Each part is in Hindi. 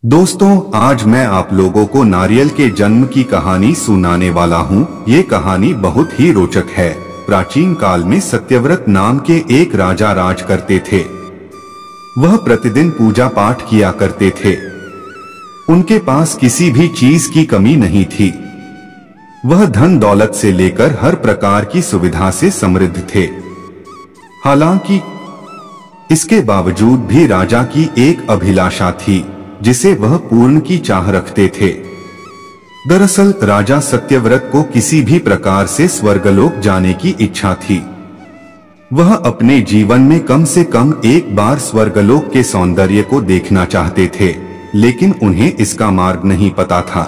दोस्तों, आज मैं आप लोगों को नारियल के जन्म की कहानी सुनाने वाला हूँ। ये कहानी बहुत ही रोचक है। प्राचीन काल में सत्यव्रत नाम के एक राजा राज करते थे। वह प्रतिदिन पूजा पाठ किया करते थे। उनके पास किसी भी चीज की कमी नहीं थी। वह धन दौलत से लेकर हर प्रकार की सुविधा से समृद्ध थे। हालांकि इसके बावजूद भी राजा की एक अभिलाषा थी जिसे वह पूर्ण की चाह रखते थे। दरअसल राजा सत्यव्रत को किसी भी प्रकार से स्वर्गलोक जाने की इच्छा थी। वह अपने जीवन में कम से कम एक बार स्वर्गलोक के सौंदर्य को देखना चाहते थे, लेकिन उन्हें इसका मार्ग नहीं पता था।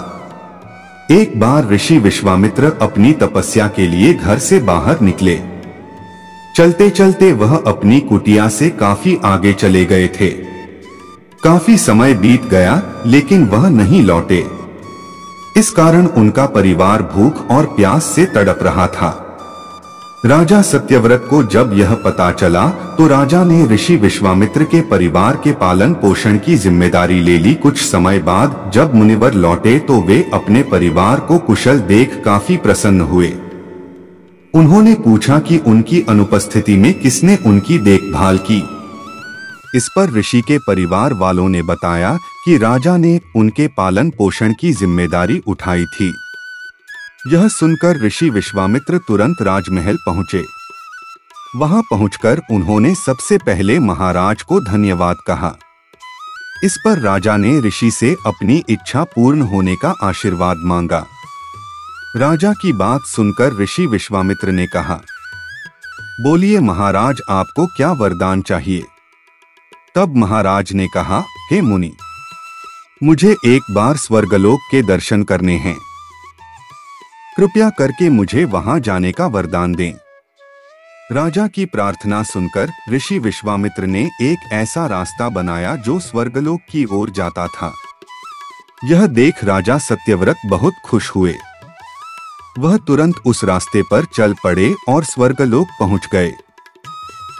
एक बार ऋषि विश्वामित्र अपनी तपस्या के लिए घर से बाहर निकले। चलते चलते वह अपनी कुटिया से काफी आगे चले गए थे। काफी समय बीत गया, लेकिन वह नहीं लौटे। इस कारण उनका परिवार भूख और प्यास से तड़प रहा था। राजा सत्यव्रत को जब यह पता चला तो राजा ने ऋषि विश्वामित्र के परिवार के पालन पोषण की जिम्मेदारी ले ली। कुछ समय बाद जब मुनिवर लौटे तो वे अपने परिवार को कुशल देख काफी प्रसन्न हुए। उन्होंने पूछा कि उनकी अनुपस्थिति में किसने उनकी देखभाल की। इस पर ऋषि के परिवार वालों ने बताया कि राजा ने उनके पालन पोषण की जिम्मेदारी उठाई थी। यह सुनकर ऋषि विश्वामित्र तुरंत राजमहल पहुंचे। वहां पहुंचकर उन्होंने सबसे पहले महाराज को धन्यवाद कहा। इस पर राजा ने ऋषि से अपनी इच्छा पूर्ण होने का आशीर्वाद मांगा। राजा की बात सुनकर ऋषि विश्वामित्र ने कहा, बोलिए महाराज, आपको क्या वरदान चाहिए। तब महाराज ने कहा, हे मुनि, मुझे एक बार स्वर्गलोक के दर्शन करने हैं। कृपया करके मुझे वहां जाने का वरदान दें। राजा की प्रार्थना सुनकर ऋषि विश्वामित्र ने एक ऐसा रास्ता बनाया जो स्वर्गलोक की ओर जाता था। यह देख राजा सत्यव्रत बहुत खुश हुए। वह तुरंत उस रास्ते पर चल पड़े और स्वर्गलोक पहुंच गए।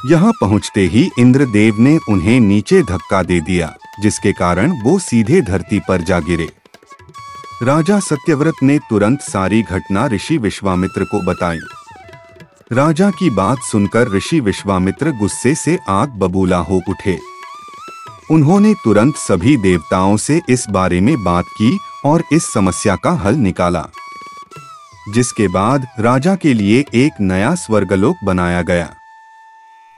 यहाँ पहुंचते ही इंद्रदेव ने उन्हें नीचे धक्का दे दिया, जिसके कारण वो सीधे धरती पर जा गिरे। राजा सत्यव्रत ने तुरंत सारी घटना ऋषि विश्वामित्र को बताई। राजा की बात सुनकर ऋषि विश्वामित्र गुस्से से आग बबूला हो उठे। उन्होंने तुरंत सभी देवताओं से इस बारे में बात की और इस समस्या का हल निकाला, जिसके बाद राजा के लिए एक नया स्वर्गलोक बनाया गया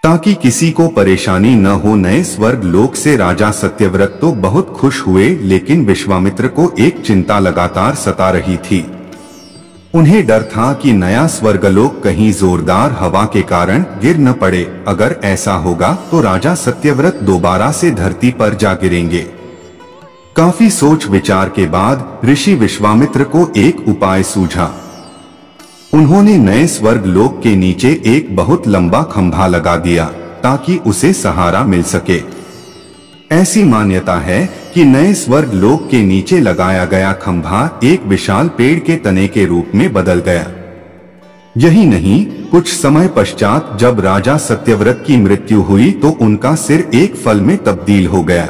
ताकि किसी को परेशानी न हो। नए स्वर्ग लोक से राजा सत्यव्रत तो बहुत खुश हुए, लेकिन विश्वामित्र को एक चिंता लगातार सता रही थी। उन्हें डर था कि नया स्वर्गलोक कहीं जोरदार हवा के कारण गिर न पड़े। अगर ऐसा होगा तो राजा सत्यव्रत दोबारा से धरती पर जा गिरेंगे। काफी सोच विचार के बाद ऋषि विश्वामित्र को एक उपाय सूझा। उन्होंने नए स्वर्ग लोक के नीचे एक बहुत लंबा खंभा लगा दिया ताकि उसे सहारा मिल सके। ऐसी मान्यता है कि नए स्वर्ग लोक के नीचे लगाया गया खंभा एक विशाल पेड़ के तने के रूप में बदल गया। यही नहीं, कुछ समय पश्चात जब राजा सत्यव्रत की मृत्यु हुई तो उनका सिर एक फल में तब्दील हो गया।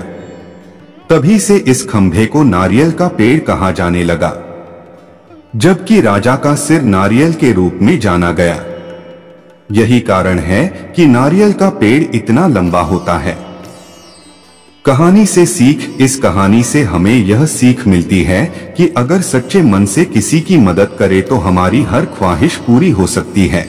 तभी से इस खंभे को नारियल का पेड़ कहा जाने लगा, जबकि राजा का सिर नारियल के रूप में जाना गया। यही कारण है कि नारियल का पेड़ इतना लंबा होता है। कहानी से सीख। इस कहानी से हमें यह सीख मिलती है कि अगर सच्चे मन से किसी की मदद करें तो हमारी हर ख्वाहिश पूरी हो सकती है।